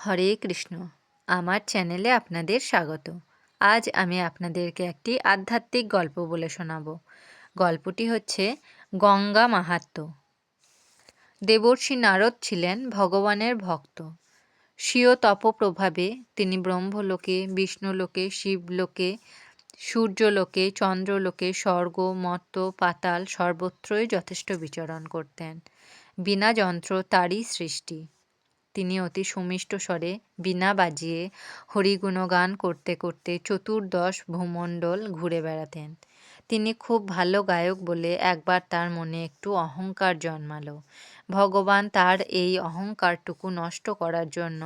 হরে কৃষ্ণ। আমার চ্যানেলে আপনাদের স্বাগত। আজ আমি আপনাদেরকে একটি আধ্যাত্মিক গল্প বলে শোনাব। গল্পটি হচ্ছে গঙ্গা মাহাত্ম্য। দেবর্ষি নারদ ছিলেন ভগবানের ভক্ত। স্বীয় তপপ্রভাবে তিনি ব্রহ্মলোকে, বিষ্ণুলোকে, শিবলোকে, সূর্যলোকে, চন্দ্রলোকে, স্বর্গ, মর্ত্য, পাতাল সর্বত্রই যথেষ্ট বিচরণ করতেন। বিনা যন্ত্র তারই সৃষ্টি। তিনি অতি সুমিষ্ট স্বরে বীণা বাজিয়ে হরিগুণগান করতে করতে চতুর্দশ ভূমণ্ডল ঘুরে বেড়াতেন। তিনি খুব ভালো গায়ক বলে একবার তার মনে একটু অহংকার জন্মালো। ভগবান তার এই অহংকারটুকু নষ্ট করার জন্য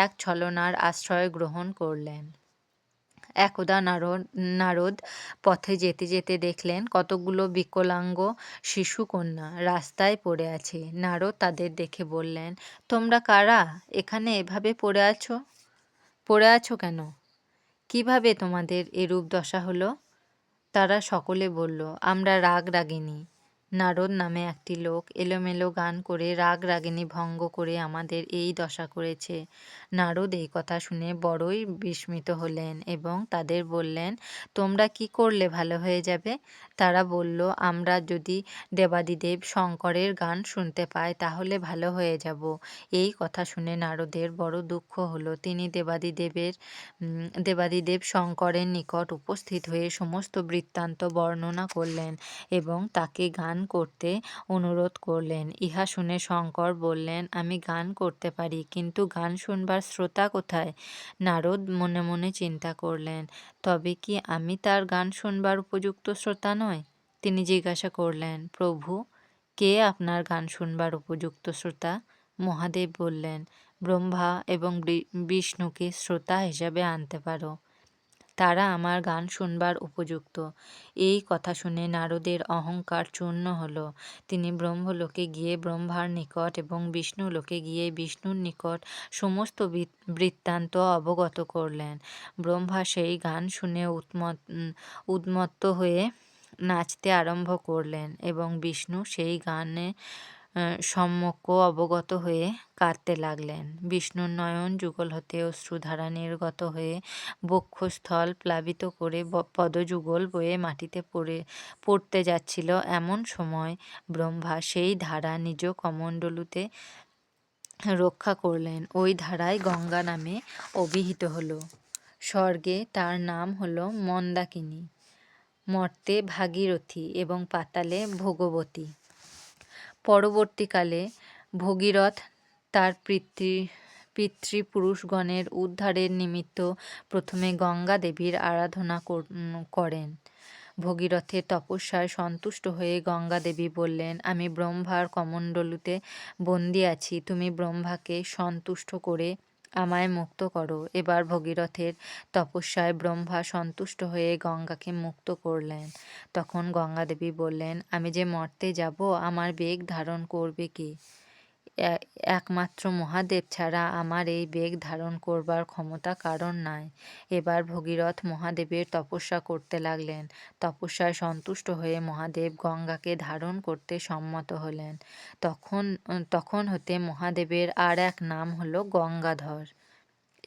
এক ছলনার আশ্রয় গ্রহণ করলেন। একদা নারদ পথে যেতে যেতে দেখলেন কতগুলো বিকলাঙ্গ শিশুকন্যা রাস্তায় পড়ে আছে। নারদ তাদের দেখে বললেন, তোমরা কারা? এখানে এভাবে পড়ে আছো কেন? কিভাবে তোমাদের এরূপ দশা হলো? তারা সকলে বলল, আমরা রাগিনী। নারদ নামে একটি লোক এলোমেলো গান করে রাগিনী ভঙ্গ করে আমাদের এই দশা করেছে। নারদ এই কথা শুনে বড়ই বিস্মিত হলেন এবং তাদের বললেন, তোমরা কি করলে ভালো হয়ে যাবে? তারা বলল, আমরা যদি দেবাদিদেব শঙ্করের গান শুনতে পাই তাহলে ভালো হয়ে যাব। এই কথা শুনে নারদের বড় দুঃখ হলো। তিনি দেবাদিদেব শঙ্করের নিকট উপস্থিত হয়ে সমস্ত বৃত্তান্ত বর্ণনা করলেন এবং তাকে গান করতে অনুরোধ করলেন। ইহা শুনে শঙ্কর বললেন, আমি গান করতে পারি, কিন্তু গান শুনবার শ্রোতা কোথায়? নারদ মনে মনে চিন্তা করলেন, তবে কি আমি তার গান শুনবার উপযুক্ত শ্রোতা নয়? তিনি জিজ্ঞাসা করলেন, প্রভু, কে আপনার গান শুনবার উপযুক্ত শ্রোতা? মহাদেব বললেন, ব্রহ্মা এবং বিষ্ণুকে শ্রোতা হিসাবে আনতে পারো, তারা আমার গান শুনবার উপযুক্ত। এই কথা শুনে নারদের অহংকার চূর্ণ হল। তিনি ব্রহ্মলোকে গিয়ে ব্রহ্মার নিকট এবং বিষ্ণুলোকে গিয়ে বিষ্ণুর নিকট সমস্ত বৃত্তান্ত অবগত করলেন। ব্রহ্মা সেই গান শুনে উন্মত্ত হয়ে নাচতে আরম্ভ করলেন এবং বিষ্ণু সেই গানে সম্যক অবগত হয়ে কাঁদতে লাগলেন। বিষ্ণুর নয়ন যুগল হতে অশ্রুধারা নির্গত হয়ে বক্ষস্থল প্লাবিত করে পদযুগল বয়ে মাটিতে পড়তে যাচ্ছিল। এমন সময় ব্রহ্মা সেই ধারা নিজ কমণ্ডলুতে রক্ষা করলেন। ওই ধারায় গঙ্গা নামে অভিহিত হল। স্বর্গে তার নাম হল মন্দাকিনী, মর্তে ভাগীরথী এবং পাতালে ভোগবতী। পরবর্তীকালে ভগীরথ তার পিতৃপুরুষগণের উদ্ধারের নিমিত্ত প্রথমে গঙ্গা দেবীর আরাধনা করেন। ভগীরথের তপস্যায় সন্তুষ্ট হয়ে গঙ্গা দেবী বললেন, আমি ব্রহ্মার কমণ্ডলুতে বন্দী আছি, তুমি ব্রহ্মাকে সন্তুষ্ট করে আমায় মুক্ত করো। এবার ভগীরথের তপস্যায় ব্রহ্মা সন্তুষ্ট হয়ে গঙ্গাকে মুক্ত করলেন। তখন গঙ্গা দেবী বললেন, আমি যে মর্তে যাব, আমার বেগ ধারণ করবে কে? একমাত্র মহাদেব ছাড়া আমার এই বেগ ধারণ করবার ক্ষমতা কারণ নাই। এবার ভগীরথ মহাদেবের তপস্যা করতে লাগলেন। তপস্যায় সন্তুষ্ট হয়ে মহাদেব গঙ্গাকে ধারণ করতে সম্মত হলেন। তখন হতে মহাদেবের আর এক নাম হলো গঙ্গাধর।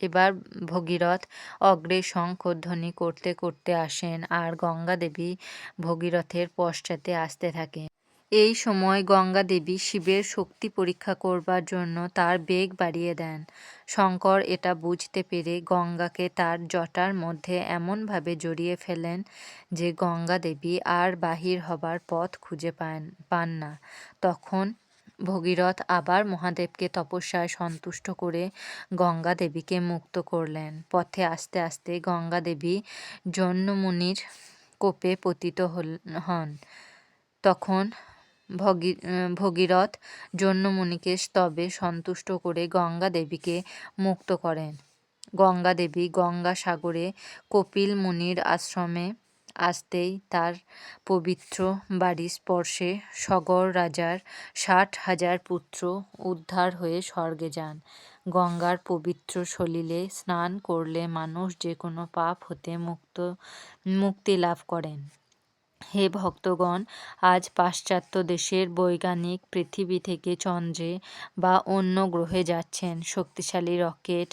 এবার ভগীরথ অগ্রে শঙ্খধ্বনি করতে করতে আসেন আর গঙ্গা দেবী ভগীরথের পশ্চাতে আসতে থাকেন। এই সময় গঙ্গা দেবী শিবের শক্তি পরীক্ষা করবার জন্য তার বেগ বাড়িয়ে দেন। শঙ্কর এটা বুঝতে পেরে গঙ্গাকে তার জটার মধ্যে এমনভাবে জড়িয়ে ফেলেন যে গঙ্গা দেবী আর বাহির হবার পথ খুঁজে পান না। তখন ভগীরথ আবার মহাদেবকে তপস্যায় সন্তুষ্ট করে গঙ্গা দেবীকে মুক্ত করলেন। পথে আস্তে আস্তে গঙ্গা দেবী জন্যমুনির কোপে পতিত হন। তখন ভগীরথ জন্যমুনিকে স্তবে সন্তুষ্ট করে গঙ্গা দেবীকে মুক্ত করেন। গঙ্গা দেবী গঙ্গা সাগরে কপিল মুনির আশ্রমে আসতেই তার পবিত্র বাড়ি স্পর্শে সগর রাজার 60,000 পুত্র উদ্ধার হয়ে স্বর্গে যান। গঙ্গার পবিত্র সলিলে স্নান করলে মানুষ যে কোনো পাপ হতে মুক্তি লাভ করেন। হে ভক্তগণ, আজ পাশ্চাত্য দেশের বৈজ্ঞানিক পৃথিবী থেকে চন্দ্রে বা অন্য গ্রহে যাচ্ছেন শক্তিশালী রকেট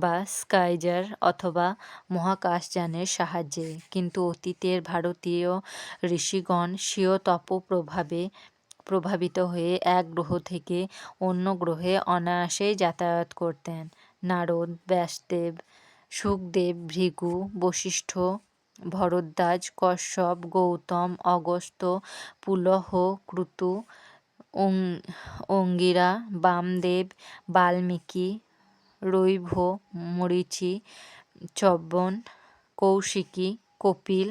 বা স্কাইজার অথবা মহাকাশযানের সাহায্যে, কিন্তু অতীতের ভারতীয় ঋষিগণ স্বীয় প্রভাবিত হয়ে এক গ্রহ থেকে অন্য গ্রহে অনায়াসেই যাতায়াত করতেন। নারদ, ব্যাসদেব, শুকদেব, ভৃগু, বশিষ্ঠ, ভরদ্বাজ, কশ্যপ, গৌতম, অগস্ত্য, পুলহ, ক্রতু, অঙ্গিরা, বামদেব, বাল্মীকি, রৈভ, মরীচি, চব্বন, কৌশিকী, কপিল,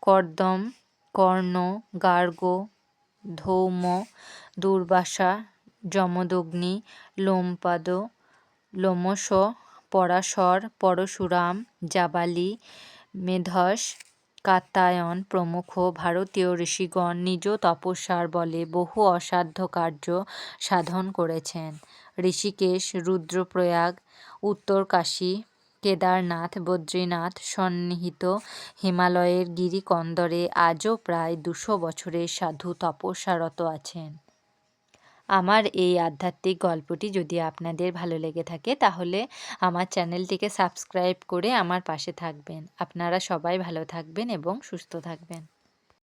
কর্দম, কর্ণ, গার্গ, ধৌম, দুর্বাসা, যমদগ্নি, লোমপাদ, লোমশ, পরাশর, পরশুরাম, জাবালি, মেধস, কাত্যায়ন প্রমুখ ভারতীয় ঋষিগণ নিজ তপস্যার বলে বহু অসাধ্য কার্য সাধন করেছেন। ঋষিকেশ, রুদ্রপ্রয়াগ, উত্তরকাশী, কেদারনাথ, বদ্রীনাথ সন্নিহিত হিমালয়ের গিরিকন্দরে আজও প্রায় 200 বছরের সাধু তপস্যারত আছেন। আমার এই আধ্যাত্মিক গল্পটি যদি আপনাদের ভালো লেগে থাকে তাহলে আমার চ্যানেলটিকে সাবস্ক্রাইব করে আমার পাশে থাকবেন। আপনারা সবাই ভালো থাকবেন এবং সুস্থ থাকবেন।